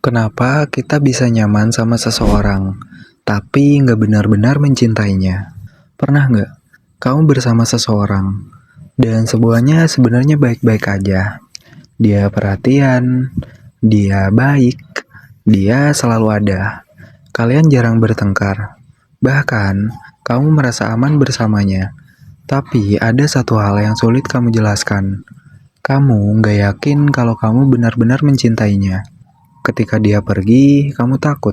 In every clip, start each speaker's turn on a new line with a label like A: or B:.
A: Kenapa kita bisa nyaman sama seseorang, tapi nggak benar-benar mencintainya? Pernah nggak kamu bersama seseorang, dan semuanya sebenarnya baik-baik aja? Dia perhatian, dia baik, dia selalu ada. Kalian jarang bertengkar, bahkan kamu merasa aman bersamanya. Tapi ada satu hal yang sulit kamu jelaskan. Kamu nggak yakin kalau kamu benar-benar mencintainya. Ketika dia pergi, kamu takut.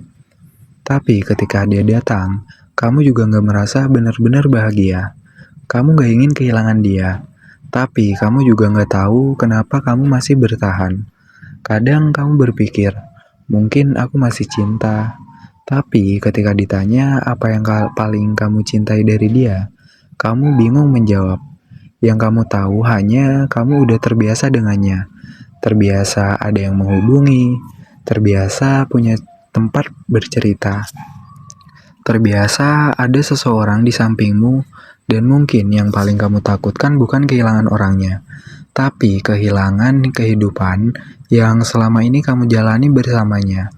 A: Tapi ketika dia datang, kamu juga nggak merasa benar-benar bahagia. Kamu nggak ingin kehilangan dia. Tapi kamu juga nggak tahu kenapa kamu masih bertahan. Kadang kamu berpikir, mungkin aku masih cinta. Tapi ketika ditanya apa yang paling kamu cintai dari dia, kamu bingung menjawab. Yang kamu tahu hanya kamu udah terbiasa dengannya. Terbiasa ada yang menghubungi, terbiasa punya tempat bercerita, terbiasa ada seseorang di sampingmu, dan mungkin yang paling kamu takutkan bukan kehilangan orangnya, tapi kehilangan kehidupan yang selama ini kamu jalani bersamanya.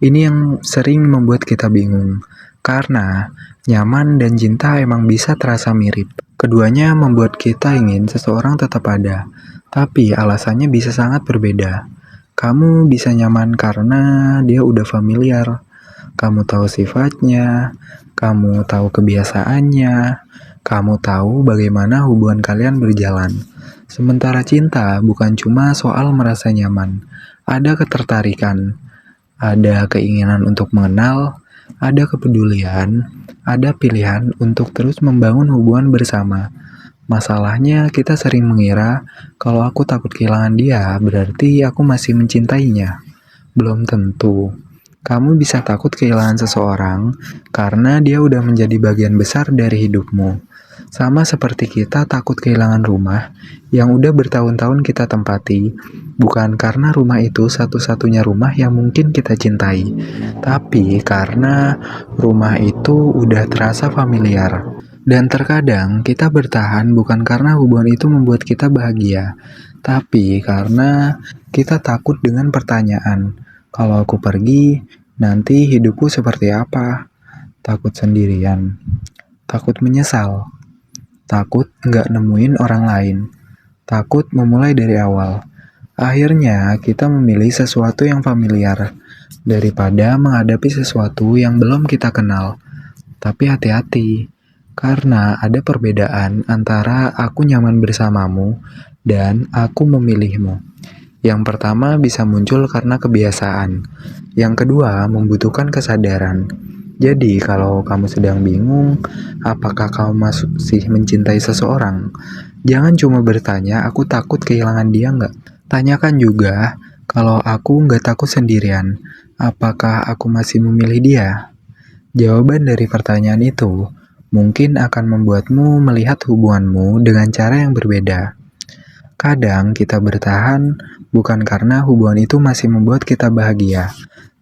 A: Ini yang sering membuat kita bingung, karena nyaman dan cinta emang bisa terasa mirip. Keduanya membuat kita ingin seseorang tetap ada, tapi alasannya bisa sangat berbeda. Kamu bisa nyaman karena dia udah familiar, kamu tahu sifatnya, kamu tahu kebiasaannya, kamu tahu bagaimana hubungan kalian berjalan. Sementara cinta bukan cuma soal merasa nyaman, ada ketertarikan, ada keinginan untuk mengenal, ada kepedulian, ada pilihan untuk terus membangun hubungan bersama. Masalahnya kita sering mengira kalau aku takut kehilangan dia berarti aku masih mencintainya. Belum tentu. Kamu bisa takut kehilangan seseorang karena dia udah menjadi bagian besar dari hidupmu. Sama seperti kita takut kehilangan rumah yang udah bertahun-tahun kita tempati, bukan karena rumah itu satu-satunya rumah yang mungkin kita cintai, tapi karena rumah itu udah terasa familiar. Dan terkadang kita bertahan bukan karena hubungan itu membuat kita bahagia, tapi karena kita takut dengan pertanyaan, kalau aku pergi, nanti hidupku seperti apa? Takut sendirian, takut menyesal, takut nggak nemuin orang lain, takut memulai dari awal. Akhirnya kita memilih sesuatu yang familiar daripada menghadapi sesuatu yang belum kita kenal. Tapi hati-hati, karena ada perbedaan antara aku nyaman bersamamu dan aku memilihmu. Yang pertama bisa muncul karena kebiasaan. Yang kedua membutuhkan kesadaran. Jadi kalau kamu sedang bingung, apakah kamu masih mencintai seseorang? Jangan cuma bertanya, aku takut kehilangan dia nggak? Tanyakan juga, kalau aku nggak takut sendirian, apakah aku masih memilih dia? Jawaban dari pertanyaan itu mungkin akan membuatmu melihat hubunganmu dengan cara yang berbeda. Kadang kita bertahan bukan karena hubungan itu masih membuat kita bahagia,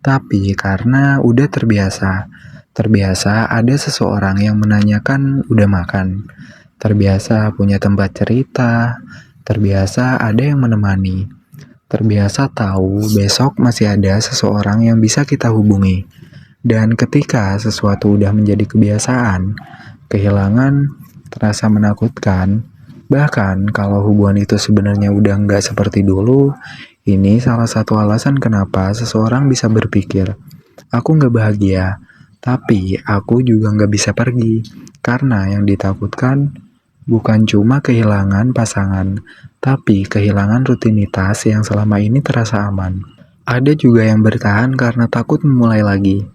A: tapi karena udah terbiasa. Terbiasa ada seseorang yang menanyakan udah makan. Terbiasa punya tempat cerita. Terbiasa ada yang menemani. Terbiasa tahu besok masih ada seseorang yang bisa kita hubungi. Dan ketika sesuatu udah menjadi kebiasaan, kehilangan terasa menakutkan. Bahkan kalau hubungan itu sebenarnya udah nggak seperti dulu, ini salah satu alasan kenapa seseorang bisa berpikir, aku nggak bahagia, tapi aku juga nggak bisa pergi. Karena yang ditakutkan bukan cuma kehilangan pasangan, tapi kehilangan rutinitas yang selama ini terasa aman. Ada juga yang bertahan karena takut memulai lagi.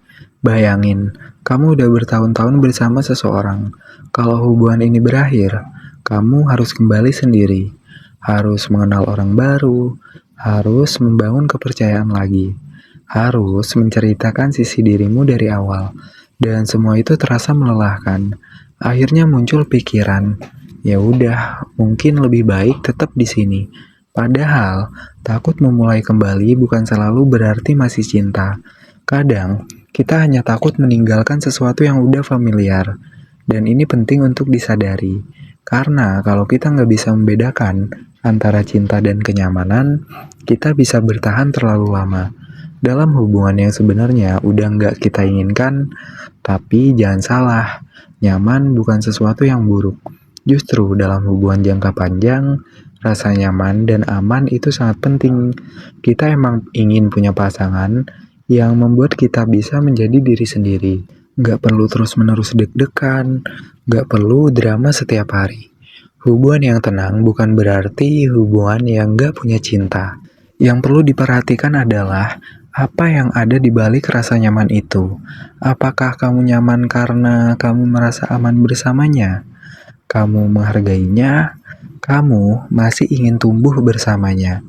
A: Bayangin, kamu udah bertahun-tahun bersama seseorang. Kalau hubungan ini berakhir, kamu harus kembali sendiri. Harus mengenal orang baru, harus membangun kepercayaan lagi. Harus menceritakan sisi dirimu dari awal. Dan semua itu terasa melelahkan. Akhirnya muncul pikiran, ya udah, mungkin lebih baik tetap di sini. Padahal, takut memulai kembali bukan selalu berarti masih cinta. Kadang, kita hanya takut meninggalkan sesuatu yang udah familiar. Dan ini penting untuk disadari. Karena kalau kita nggak bisa membedakan antara cinta dan kenyamanan, kita bisa bertahan terlalu lama. dalam hubungan yang sebenarnya udah nggak kita inginkan. Tapi jangan salah, nyaman bukan sesuatu yang buruk. Justru dalam hubungan jangka panjang, rasa nyaman dan aman itu sangat penting. Kita emang ingin punya pasangan yang membuat kita bisa menjadi diri sendiri. Nggak perlu terus-menerus deg-degan, nggak perlu drama setiap hari. Hubungan yang tenang bukan berarti hubungan yang nggak punya cinta. Yang perlu diperhatikan adalah apa yang ada di balik rasa nyaman itu. Apakah kamu nyaman karena kamu merasa aman bersamanya? Kamu menghargainya? Kamu masih ingin tumbuh bersamanya?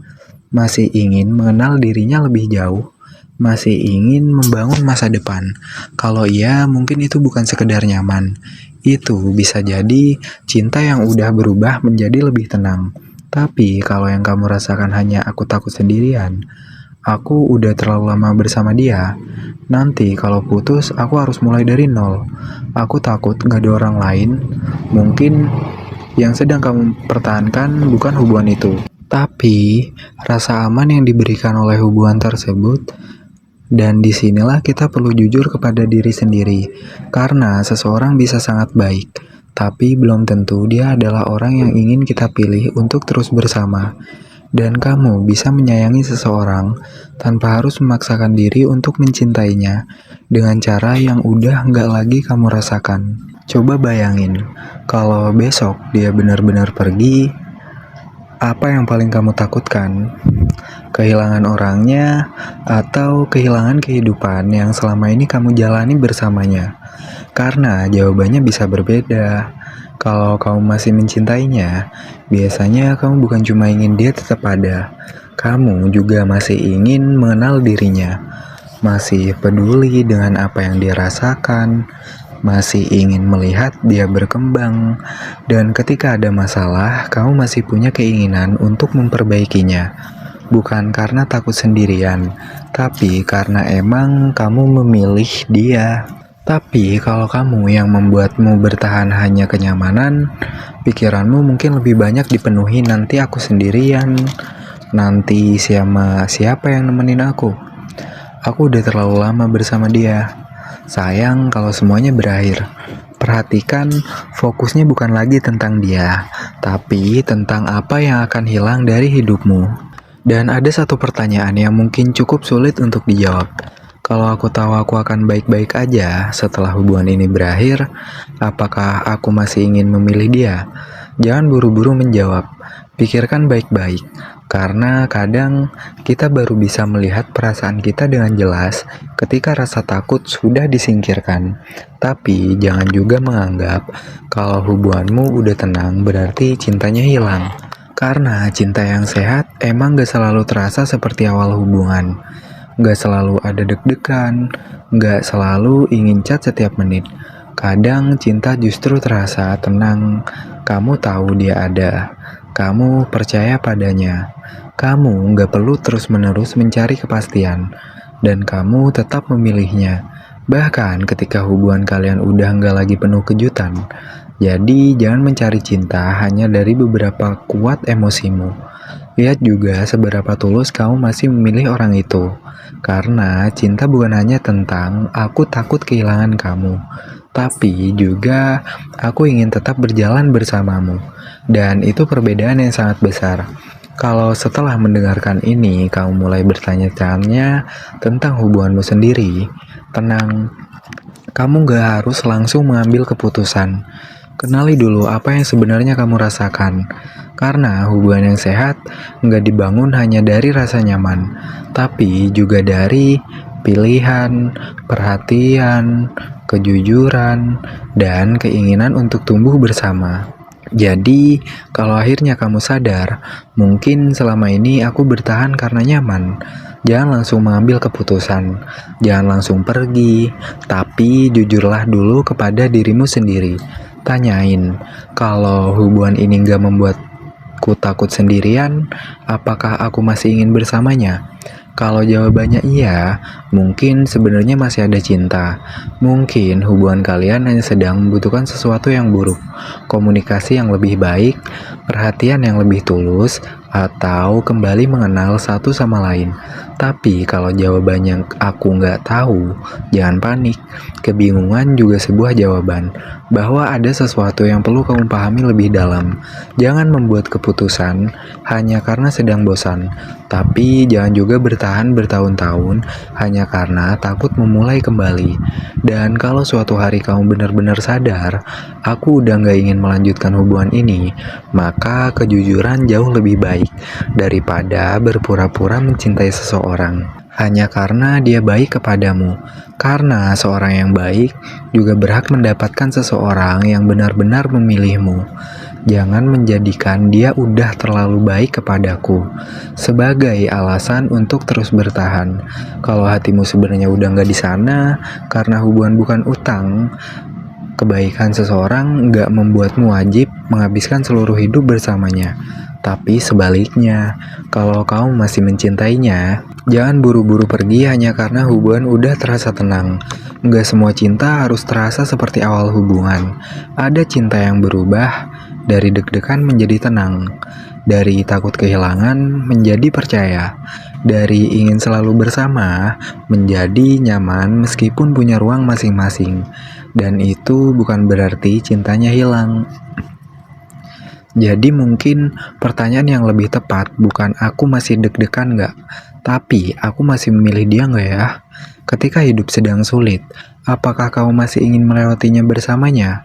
A: Masih ingin mengenal dirinya lebih jauh? Masih ingin membangun masa depan? Kalau iya, mungkin itu bukan sekedar nyaman. Itu bisa jadi cinta yang udah berubah menjadi lebih tenang. Tapi kalau yang kamu rasakan hanya aku takut sendirian, aku udah terlalu lama bersama dia, nanti kalau putus aku harus mulai dari nol. Aku takut gak ada orang lain. Mungkin yang sedang kamu pertahankan bukan hubungan itu, tapi rasa aman yang diberikan oleh hubungan tersebut. Dan disinilah kita perlu jujur kepada diri sendiri, karena seseorang bisa sangat baik, tapi belum tentu dia adalah orang yang ingin kita pilih untuk terus bersama. Dan kamu bisa menyayangi seseorang tanpa harus memaksakan diri untuk mencintainya dengan cara yang udah nggak lagi kamu rasakan. Coba bayangin, kalau besok dia benar-benar pergi, apa yang paling kamu takutkan? Kehilangan orangnya atau kehilangan kehidupan yang selama ini kamu jalani bersamanya? Karena jawabannya bisa berbeda. Kalau kamu masih mencintainya, biasanya kamu bukan cuma ingin dia tetap ada. Kamu juga masih ingin mengenal dirinya, masih peduli dengan apa yang dia rasakan, masih ingin melihat dia berkembang, dan ketika ada masalah, kamu masih punya keinginan untuk memperbaikinya. Bukan karena takut sendirian, tapi karena emang kamu memilih dia. Tapi kalau kamu yang membuatmu bertahan hanya kenyamanan, pikiranmu mungkin lebih banyak dipenuhi nanti aku sendirian, nanti siapa yang nemenin aku. Aku udah terlalu lama bersama dia. Sayang kalau semuanya berakhir. Perhatikan, fokusnya bukan lagi tentang dia, tapi tentang apa yang akan hilang dari hidupmu. Dan ada satu pertanyaan yang mungkin cukup sulit untuk dijawab. Kalau aku tahu aku akan baik-baik aja setelah hubungan ini berakhir, apakah aku masih ingin memilih dia? Jangan buru-buru menjawab. Pikirkan baik-baik, karena kadang kita baru bisa melihat perasaan kita dengan jelas ketika rasa takut sudah disingkirkan. Tapi jangan juga menganggap kalau hubunganmu udah tenang berarti cintanya hilang. Karena cinta yang sehat emang gak selalu terasa seperti awal hubungan. Gak selalu ada deg-degan, gak selalu ingin chat setiap menit. Kadang cinta justru terasa tenang. Kamu tahu dia ada, kamu percaya padanya. Kamu gak perlu terus-menerus mencari kepastian, dan kamu tetap memilihnya. Bahkan ketika hubungan kalian udah gak lagi penuh kejutan. Jadi jangan mencari cinta hanya dari beberapa kuat emosimu. Lihat juga seberapa tulus kamu masih memilih orang itu. Karena cinta bukan hanya tentang aku takut kehilangan kamu, tapi juga aku ingin tetap berjalan bersamamu. Dan itu perbedaan yang sangat besar. Kalau setelah mendengarkan ini kamu mulai bertanya-tanya tentang hubunganmu sendiri, tenang. Kamu gak harus langsung mengambil keputusan. Kenali dulu apa yang sebenarnya kamu rasakan. Karena hubungan yang sehat nggak dibangun hanya dari rasa nyaman, tapi juga dari pilihan, perhatian, kejujuran, dan keinginan untuk tumbuh bersama. Jadi, kalau akhirnya kamu sadar, mungkin selama ini aku bertahan karena nyaman. Jangan langsung mengambil keputusan, jangan langsung pergi, tapi jujurlah dulu kepada dirimu sendiri. Tanyain, kalau hubungan ini gak membuatku takut sendirian, apakah aku masih ingin bersamanya? Kalau jawabannya iya, mungkin sebenarnya masih ada cinta. Mungkin hubungan kalian hanya sedang membutuhkan sesuatu yang buruk, komunikasi yang lebih baik, perhatian yang lebih tulus, atau kembali mengenal satu sama lain? Tapi kalau jawabannya aku nggak tahu, jangan panik. Kebingungan juga sebuah jawaban, bahwa ada sesuatu yang perlu kamu pahami lebih dalam. Jangan membuat keputusan hanya karena sedang bosan, tapi jangan juga bertahan bertahun-tahun hanya karena takut memulai kembali. Dan kalau suatu hari kamu benar-benar sadar, aku udah nggak ingin melanjutkan hubungan ini, maka kejujuran jauh lebih baik daripada berpura-pura mencintai seseorang hanya karena dia baik kepadamu. Karena seorang yang baik juga berhak mendapatkan seseorang yang benar-benar memilihmu. Jangan menjadikan dia udah terlalu baik kepadaku sebagai alasan untuk terus bertahan. Kalau hatimu sebenarnya udah nggak di sana, karena hubungan bukan utang, kebaikan seseorang nggak membuatmu wajib menghabiskan seluruh hidup bersamanya. Tapi sebaliknya, kalau kamu masih mencintainya, jangan buru-buru pergi hanya karena hubungan udah terasa tenang. Nggak semua cinta harus terasa seperti awal hubungan. Ada cinta yang berubah dari deg-degan menjadi tenang, dari takut kehilangan menjadi percaya, dari ingin selalu bersama menjadi nyaman meskipun punya ruang masing-masing. Dan itu bukan berarti cintanya hilang. Jadi mungkin pertanyaan yang lebih tepat bukan aku masih deg-degan nggak, tapi aku masih memilih dia nggak ya? Ketika hidup sedang sulit, apakah kamu masih ingin melewatinya bersamanya?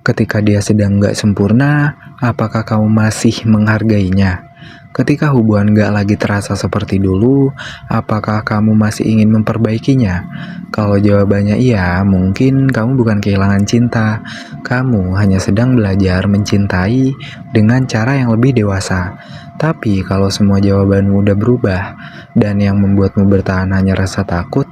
A: Ketika dia sedang nggak sempurna, apakah kamu masih menghargainya? Ketika hubungan nggak lagi terasa seperti dulu, apakah kamu masih ingin memperbaikinya? Kalau jawabannya iya, mungkin kamu bukan kehilangan cinta. Kamu hanya sedang belajar mencintai dengan cara yang lebih dewasa. Tapi kalau semua jawabanmu udah berubah, dan yang membuatmu bertahan hanya rasa takut,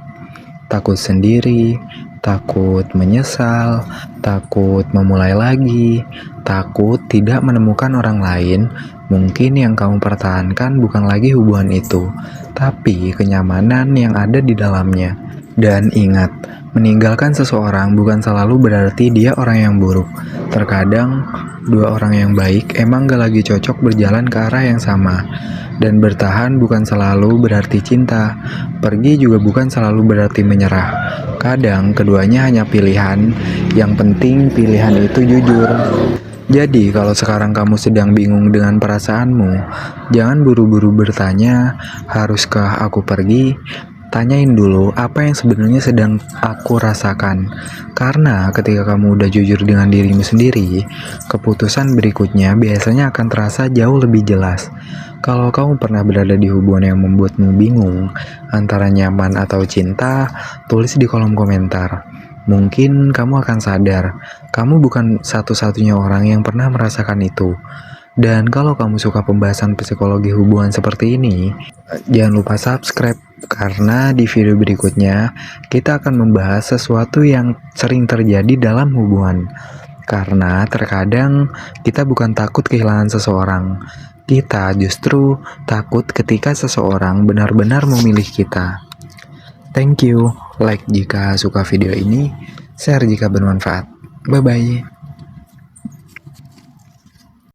A: takut sendiri, takut menyesal, takut memulai lagi, takut tidak menemukan orang lain, mungkin yang kamu pertahankan bukan lagi hubungan itu, tapi kenyamanan yang ada di dalamnya. Dan ingat, meninggalkan seseorang bukan selalu berarti dia orang yang buruk. Terkadang, dua orang yang baik emang gak lagi cocok berjalan ke arah yang sama. Dan bertahan bukan selalu berarti cinta, pergi juga bukan selalu berarti menyerah. Kadang keduanya hanya pilihan, yang penting pilihan itu jujur. Jadi kalau sekarang kamu sedang bingung dengan perasaanmu, jangan buru-buru bertanya, haruskah aku pergi? Tanyain dulu apa yang sebenarnya sedang aku rasakan. Karena ketika kamu udah jujur dengan dirimu sendiri, keputusan berikutnya biasanya akan terasa jauh lebih jelas. Kalau kamu pernah berada di hubungan yang membuatmu bingung antara nyaman atau cinta, tulis di kolom komentar. Mungkin kamu akan sadar, kamu bukan satu-satunya orang yang pernah merasakan itu. Dan kalau kamu suka pembahasan psikologi hubungan seperti ini, jangan lupa subscribe, karena di video berikutnya kita akan membahas sesuatu yang sering terjadi dalam hubungan. Karena terkadang kita bukan takut kehilangan seseorang, kita justru takut ketika seseorang benar-benar memilih kita. Thank you. Like jika suka video ini, share jika bermanfaat. Bye-bye.